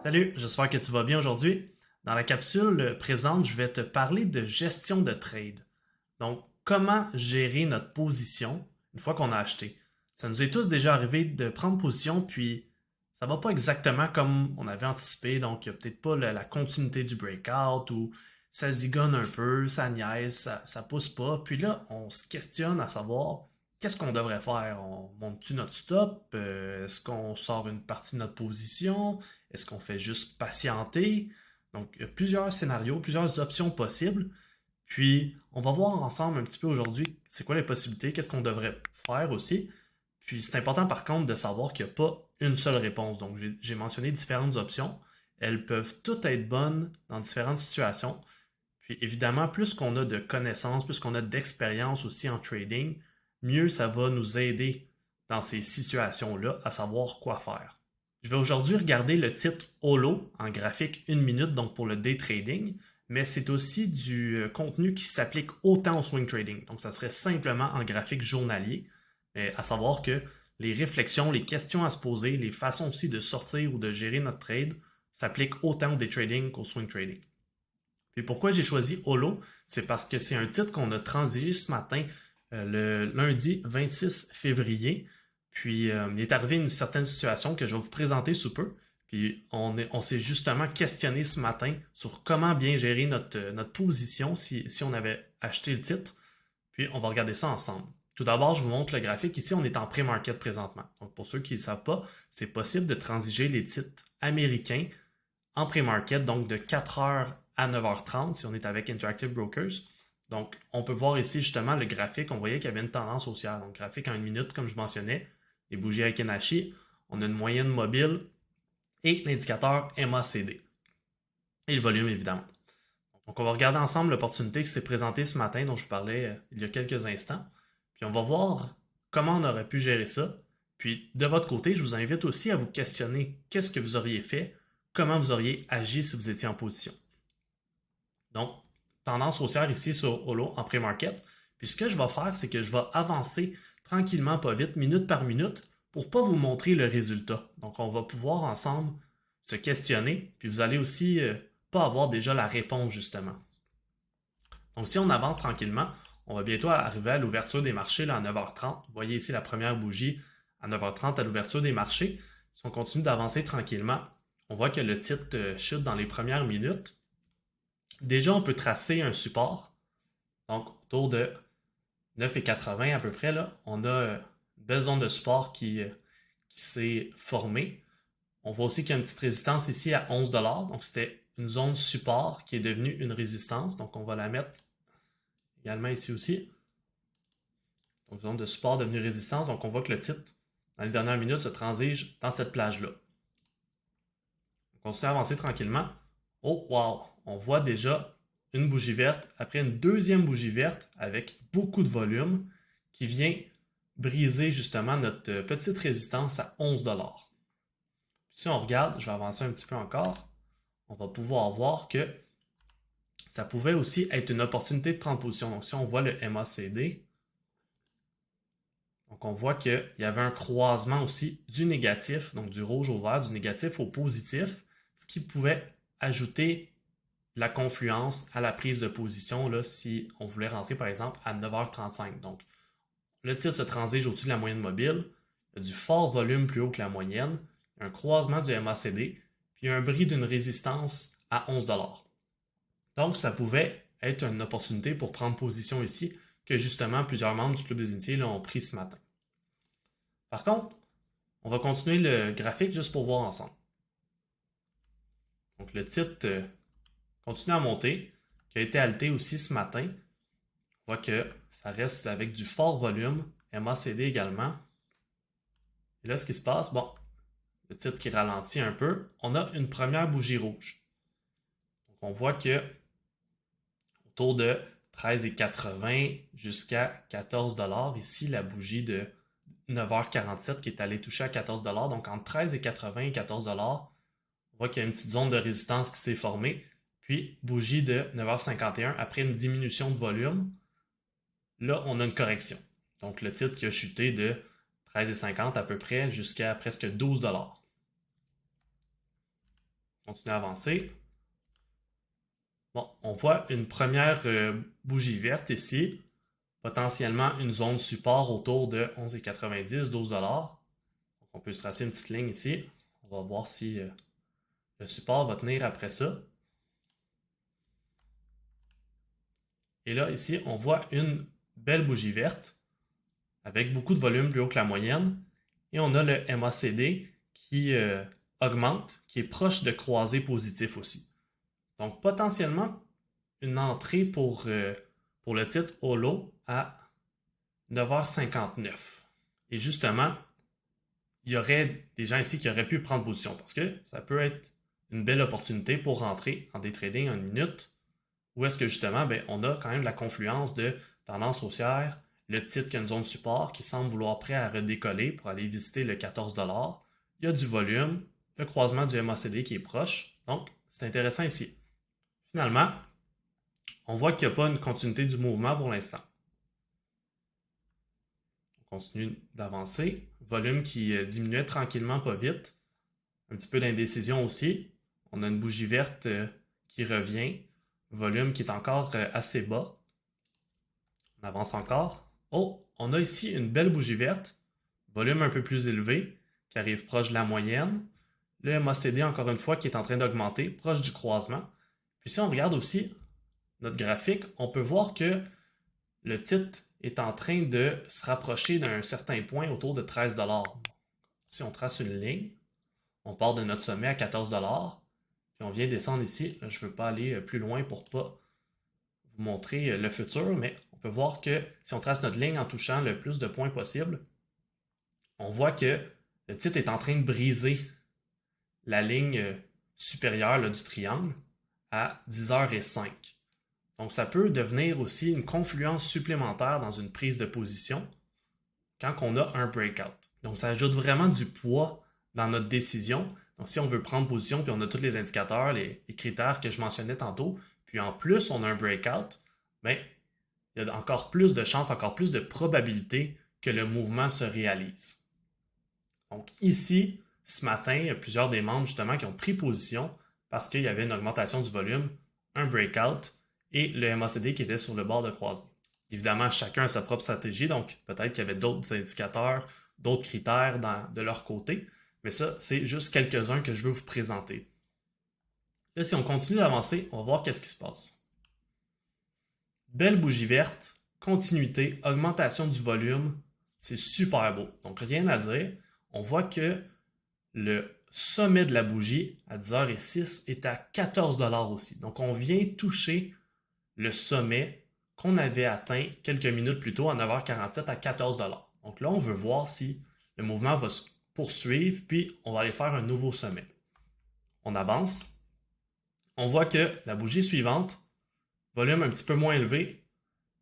Salut, j'espère que tu vas bien aujourd'hui. Dans la capsule présente, je vais te parler de gestion de trade. Donc, comment gérer notre position une fois qu'on a acheté. Ça nous est tous déjà arrivé de prendre position, puis ça va pas exactement comme on avait anticipé, donc il n'y a peut-être pas la continuité du breakout ou ça zigonne un peu, ça niaise, ça pousse pas. Puis là, on se questionne à savoir qu'est-ce qu'on devrait faire. On monte-tu notre stop? Est-ce qu'on sort une partie de notre position? Est-ce qu'on fait juste patienter? Donc, il y a plusieurs scénarios, plusieurs options possibles. Puis, on va voir ensemble un petit peu aujourd'hui c'est quoi les possibilités, qu'est-ce qu'on devrait faire aussi. Puis, c'est important par contre de savoir qu'il n'y a pas une seule réponse. Donc, j'ai mentionné différentes options. Elles peuvent toutes être bonnes dans différentes situations. Puis, évidemment, plus qu'on a de connaissances, plus qu'on a d'expérience aussi en trading, mieux ça va nous aider dans ces situations-là à savoir quoi faire. Je vais aujourd'hui regarder le titre Holo en graphique 1 minute, donc pour le day trading, mais c'est aussi du contenu qui s'applique autant au swing trading. Donc, ça serait simplement en graphique journalier, mais à savoir que les réflexions, les questions à se poser, les façons aussi de sortir ou de gérer notre trade s'appliquent autant au day trading qu'au swing trading. Puis pourquoi j'ai choisi Holo, c'est parce que c'est un titre qu'on a transigé ce matin, le lundi 26 février. Puis il est arrivé une certaine situation que je vais vous présenter sous peu. Puis on s'est justement questionné ce matin sur comment bien gérer notre position si on avait acheté le titre. Puis on va regarder ça ensemble. Tout d'abord, je vous montre le graphique. Ici, on est en pré-market présentement. Donc pour ceux qui ne savent pas, c'est possible de transiger les titres américains en pré-market, donc de 4h à 9h30 si on est avec Interactive Brokers. Donc, on peut voir ici justement le graphique. On voyait qu'il y avait une tendance haussière. Donc, graphique en 1 minute, comme je mentionnais, les bougies Akenashi, on a une moyenne mobile et l'indicateur MACD. Et le volume, évidemment. Donc, on va regarder ensemble l'opportunité qui s'est présentée ce matin, dont je vous parlais il y a quelques instants. Puis, on va voir comment on aurait pu gérer ça. Puis, de votre côté, je vous invite aussi à vous questionner qu'est-ce que vous auriez fait, comment vous auriez agi si vous étiez en position. Donc, tendance haussière ici sur Holo en pré-market. Puis ce que je vais faire, c'est que je vais avancer tranquillement, pas vite, minute par minute, pour ne pas vous montrer le résultat. Donc, on va pouvoir ensemble se questionner, puis vous allez aussi pas avoir déjà la réponse, justement. Donc, si on avance tranquillement, on va bientôt arriver à l'ouverture des marchés là, à 9h30. Vous voyez ici la première bougie à 9h30 à l'ouverture des marchés. Si on continue d'avancer tranquillement, on voit que le titre chute dans les premières minutes. Déjà, on peut tracer un support. Donc, autour de 9,80 à peu près, là, on a une belle zone de support qui s'est formée. On voit aussi qu'il y a une petite résistance ici à 11 $. Donc, c'était une zone support qui est devenue une résistance. Donc, on va la mettre également ici aussi. Donc, zone de support devenue résistance. Donc, on voit que le titre, dans les dernières minutes, se transige dans cette plage-là. On continue à avancer tranquillement. Oh, wow! On voit déjà une bougie verte, après une deuxième bougie verte avec beaucoup de volume qui vient briser justement notre petite résistance à 11 $. Si on regarde, je vais avancer un petit peu encore, on va pouvoir voir que ça pouvait aussi être une opportunité de prendre position. Donc si on voit le MACD, donc on voit qu'il y avait un croisement aussi du négatif, donc du rouge au vert, du négatif au positif, ce qui pouvait ajouter la confluence à la prise de position là, si on voulait rentrer par exemple à 9h35. Donc, le titre se transige au-dessus de la moyenne mobile, il y a du fort volume plus haut que la moyenne, un croisement du MACD, puis un bris d'une résistance à 11 $. Donc, ça pouvait être une opportunité pour prendre position ici que justement plusieurs membres du Club des Initiés ont pris ce matin. Par contre, on va continuer le graphique juste pour voir ensemble. Donc, le titre continue à monter, qui a été halté aussi ce matin. On voit que ça reste avec du fort volume, MACD également. Et là, ce qui se passe, bon, le titre qui ralentit un peu, on a une première bougie rouge. Donc, on voit que autour de 13,80 jusqu'à 14 $. Ici, la bougie de 9h47 qui est allée toucher à 14 $. Donc, entre 13,80 et 14 $, on voit qu'il y a une petite zone de résistance qui s'est formée. Puis, bougie de 9h51, après une diminution de volume, là, on a une correction. Donc, le titre qui a chuté de 13,50 à peu près jusqu'à presque 12 $. Continue à avancer. Bon, on voit une première bougie verte ici. Potentiellement une zone support autour de 11,90$, 12$. Donc on peut se tracer une petite ligne ici. On va voir si le support va tenir après ça. Et là, ici, on voit une belle bougie verte avec beaucoup de volume plus haut que la moyenne. Et on a le MACD qui augmente, qui est proche de croisé positif aussi. Donc, potentiellement, une entrée pour le titre Holo à 9h59. Et justement, il y aurait des gens ici qui auraient pu prendre position parce que ça peut être une belle opportunité pour rentrer en day trading en une minute. Ou est-ce que justement, on a quand même la confluence de tendance haussière, le titre qui a une zone de support qui semble vouloir prêt à redécoller pour aller visiter le 14$. Il y a du volume, le croisement du MACD qui est proche. Donc, c'est intéressant ici. Finalement, on voit qu'il n'y a pas une continuité du mouvement pour l'instant. On continue d'avancer. Volume qui diminuait tranquillement, pas vite. Un petit peu d'indécision aussi. On a une bougie verte qui revient. Volume qui est encore assez bas. On avance encore. Oh, on a ici une belle bougie verte. Volume un peu plus élevé, qui arrive proche de la moyenne. Le MACD, encore une fois, qui est en train d'augmenter, proche du croisement. Puis si on regarde aussi notre graphique, on peut voir que le titre est en train de se rapprocher d'un certain point autour de 13$. Si on trace une ligne, on part de notre sommet à 14$, puis on vient descendre ici. Je ne veux pas aller plus loin pour ne pas vous montrer le futur, mais on peut voir que si on trace notre ligne en touchant le plus de points possible, on voit que le titre est en train de briser la ligne supérieure là, du triangle à 10h05. Donc ça peut devenir aussi une confluence supplémentaire dans une prise de position quand on a un breakout. Donc ça ajoute vraiment du poids dans notre décision. Donc si on veut prendre position, puis on a tous les indicateurs, les critères que je mentionnais tantôt, puis en plus on a un breakout, il y a encore plus de chances, encore plus de probabilité que le mouvement se réalise. Donc ici, ce matin, il y a plusieurs des membres justement qui ont pris position parce qu'il y avait une augmentation du volume, un breakout et le MACD qui était sur le bord de croisée. Évidemment, chacun a sa propre stratégie, donc peut-être qu'il y avait d'autres indicateurs, d'autres critères de leur côté, mais ça, c'est juste quelques-uns que je veux vous présenter. Là, si on continue d'avancer, on va voir qu'est-ce qui se passe. Belle bougie verte, continuité, augmentation du volume, c'est super beau. Donc rien à dire. On voit que le sommet de la bougie à 10h06 est à 14$ aussi. Donc on vient toucher le sommet qu'on avait atteint quelques minutes plus tôt à 9h47 à 14$. Donc là, on veut voir si le mouvement va se poursuivre, puis on va aller faire un nouveau sommet. On avance. On voit que la bougie suivante, volume un petit peu moins élevé,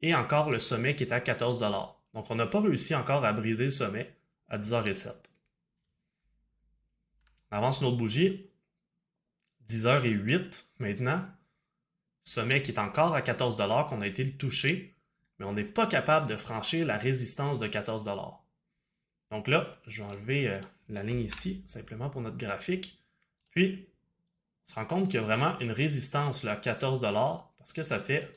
et encore le sommet qui est à 14$. Donc on n'a pas réussi encore à briser le sommet à 10h07. On avance une autre bougie, 10h08 maintenant, sommet qui est encore à 14$, qu'on a été le toucher, mais on n'est pas capable de franchir la résistance de 14$. Donc là, je vais enlever la ligne ici, simplement pour notre graphique. Puis, on se rend compte qu'il y a vraiment une résistance là, à 14$, parce que ça fait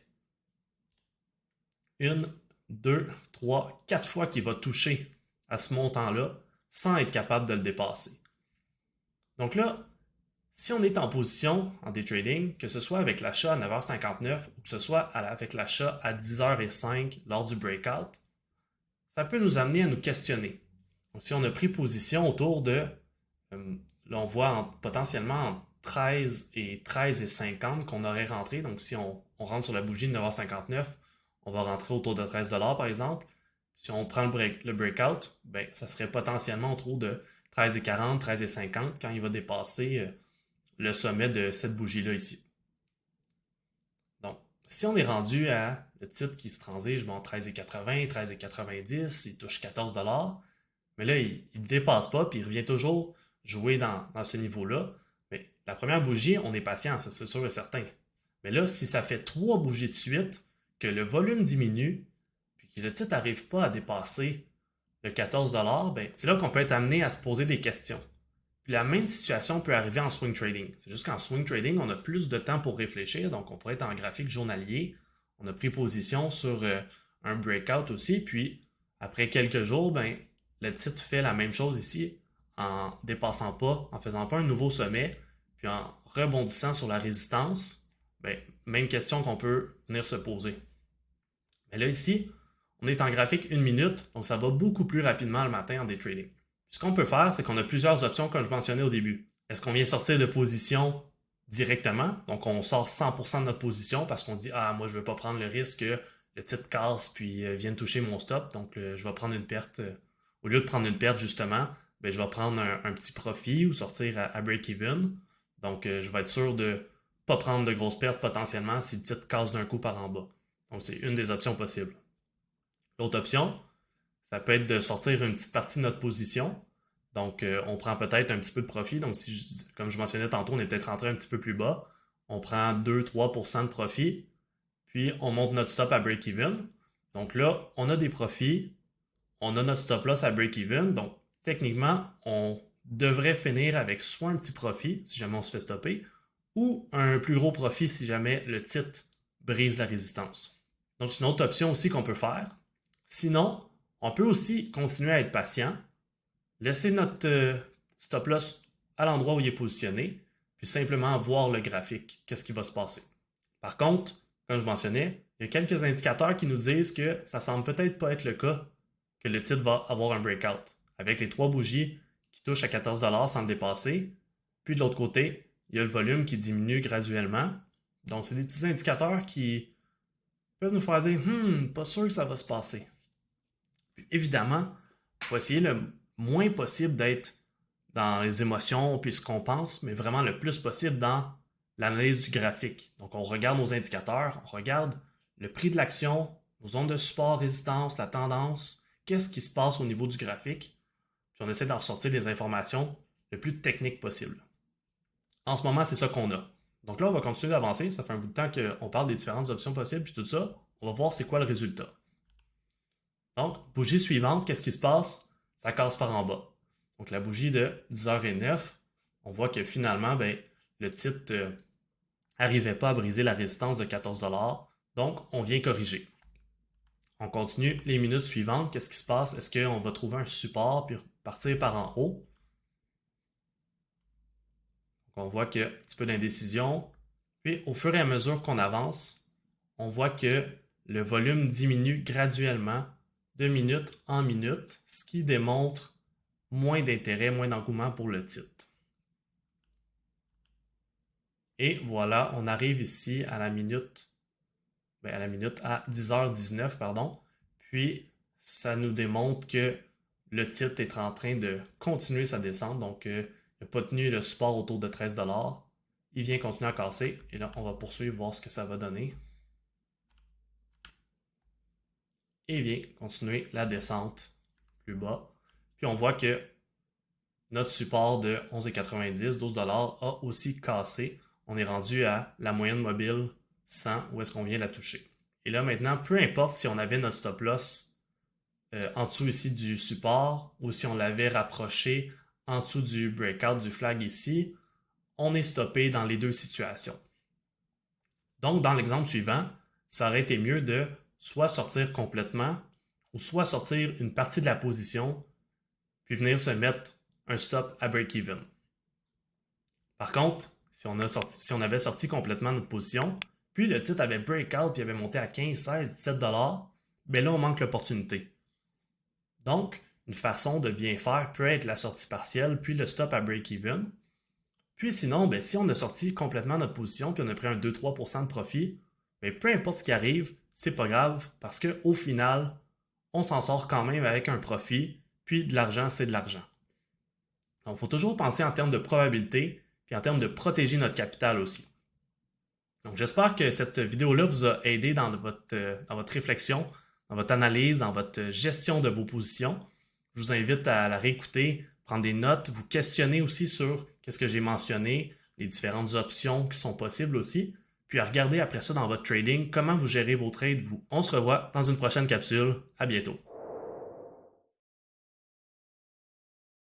1, 2, 3, 4 fois qu'il va toucher à ce montant-là, sans être capable de le dépasser. Donc là, si on est en position en day trading, que ce soit avec l'achat à 9h59 ou que ce soit avec l'achat à 10h05 lors du breakout, ça peut nous amener à nous questionner. Donc, si on a pris position autour de, là on voit potentiellement entre 13 et 13,50 qu'on aurait rentré. Donc si on rentre sur la bougie de 9h59, on va rentrer autour de 13$ par exemple. Si on prend le breakout, ça serait potentiellement autour de 13,40, 13,50 quand il va dépasser le sommet de cette bougie-là ici. Donc, si on est rendu à le titre qui se transige, 13,80, 13,90, il touche 14$, mais là, il ne dépasse pas, puis il revient toujours jouer dans ce niveau-là. Mais la première bougie, on est patient, ça c'est sûr et certain. Mais là, si ça fait 3 bougies de suite, que le volume diminue, puis que le titre n'arrive pas à dépasser le 14$, c'est là qu'on peut être amené à se poser des questions. Puis la même situation peut arriver en swing trading. C'est juste qu'en swing trading, on a plus de temps pour réfléchir, donc on pourrait être en graphique journalier. On a pris position sur un breakout aussi, puis après quelques jours, ben, le titre fait la même chose ici en dépassant pas, en faisant pas un nouveau sommet, puis en rebondissant sur la résistance. Ben, même question qu'on peut venir se poser. Mais là ici, on est en graphique 1 minute, donc ça va beaucoup plus rapidement le matin en day trading. Ce qu'on peut faire, c'est qu'on a plusieurs options comme je mentionnais au début. Est-ce qu'on vient sortir de position directement? Donc on sort 100% de notre position parce qu'on dit « Ah, moi je ne veux pas prendre le risque que le titre casse puis vienne toucher mon stop, donc je vais prendre une perte. Au lieu de prendre une perte justement, ben, je vais prendre un petit profit ou sortir à break-even. Donc je vais être sûr de ne pas prendre de grosses pertes potentiellement si le titre casse d'un coup par en bas. Donc c'est une des options possibles. L'autre option, ça peut être de sortir une petite partie de notre position. Donc, on prend peut-être un petit peu de profit. Donc, comme je mentionnais tantôt, on est peut-être rentré un petit peu plus bas. On prend 2-3% de profit. Puis, on monte notre stop à break-even. Donc là, on a des profits. On a notre stop loss à break-even. Donc, techniquement, on devrait finir avec soit un petit profit, si jamais on se fait stopper, ou un plus gros profit si jamais le titre brise la résistance. Donc, c'est une autre option aussi qu'on peut faire. Sinon, on peut aussi continuer à être patient, laisser notre stop loss à l'endroit où il est positionné, puis simplement voir le graphique, qu'est-ce qui va se passer. Par contre, comme je mentionnais, il y a quelques indicateurs qui nous disent que ça semble peut-être pas être le cas que le titre va avoir un breakout, avec les 3 bougies qui touchent à 14 $ sans le dépasser, puis de l'autre côté, il y a le volume qui diminue graduellement. Donc, c'est des petits indicateurs qui peuvent nous faire dire « pas sûr que ça va se passer ». Évidemment, il faut essayer le moins possible d'être dans les émotions puis ce qu'on pense, mais vraiment le plus possible dans l'analyse du graphique. Donc, on regarde nos indicateurs, on regarde le prix de l'action, nos zones de support, résistance, la tendance, qu'est-ce qui se passe au niveau du graphique, puis on essaie d'en ressortir des informations le plus techniques possible. En ce moment, c'est ça qu'on a. Donc là, on va continuer d'avancer. Ça fait un bout de temps qu'on parle des différentes options possibles, puis tout ça, on va voir c'est quoi le résultat. Donc, bougie suivante, qu'est-ce qui se passe? Ça casse par en bas. Donc, la bougie de 10h09, on voit que finalement, ben, le titre n'arrivait pas à briser la résistance de 14 $. Donc, on vient corriger. On continue les minutes suivantes. Qu'est-ce qui se passe? Est-ce qu'on va trouver un support puis partir par en haut? Donc, on voit qu'il y a un petit peu d'indécision. Puis, au fur et à mesure qu'on avance, on voit que le volume diminue graduellement de minute en minute, ce qui démontre moins d'intérêt, moins d'engouement pour le titre. Et voilà, on arrive ici à la minute, à 10h19, pardon. Puis, ça nous démontre que le titre est en train de continuer sa descente. Donc, il n'a pas tenu le support autour de 13 $. Il vient continuer à casser. Et là, on va poursuivre, voir ce que ça va donner. Et vient continuer la descente plus bas. Puis on voit que notre support de 11,90, 12 $ a aussi cassé. On est rendu à la moyenne mobile 100, où est-ce qu'on vient la toucher. Et là maintenant, peu importe si on avait notre stop loss en dessous ici du support ou si on l'avait rapproché en dessous du breakout du flag ici, on est stoppé dans les deux situations. Donc dans l'exemple suivant, ça aurait été mieux de soit sortir complètement ou soit sortir une partie de la position puis venir se mettre un stop à break-even. Par contre, si on avait sorti complètement notre position, puis le titre avait breakout puis avait monté à 15, 16, 17 $, bien là, on manque l'opportunité. Donc, une façon de bien faire peut être la sortie partielle puis le stop à break-even. Puis sinon, bien, si on a sorti complètement notre position puis on a pris un 2-3% de profit, bien, peu importe ce qui arrive, c'est pas grave parce qu'au final, on s'en sort quand même avec un profit, puis de l'argent, c'est de l'argent. Donc, il faut toujours penser en termes de probabilité, puis en termes de protéger notre capital aussi. Donc, j'espère que cette vidéo-là vous a aidé dans votre réflexion, dans votre analyse, dans votre gestion de vos positions. Je vous invite à la réécouter, prendre des notes, vous questionner aussi sur qu'est-ce que j'ai mentionné, les différentes options qui sont possibles aussi, puis à regarder après ça dans votre trading comment vous gérez vos trades, vous. On se revoit dans une prochaine capsule. À bientôt.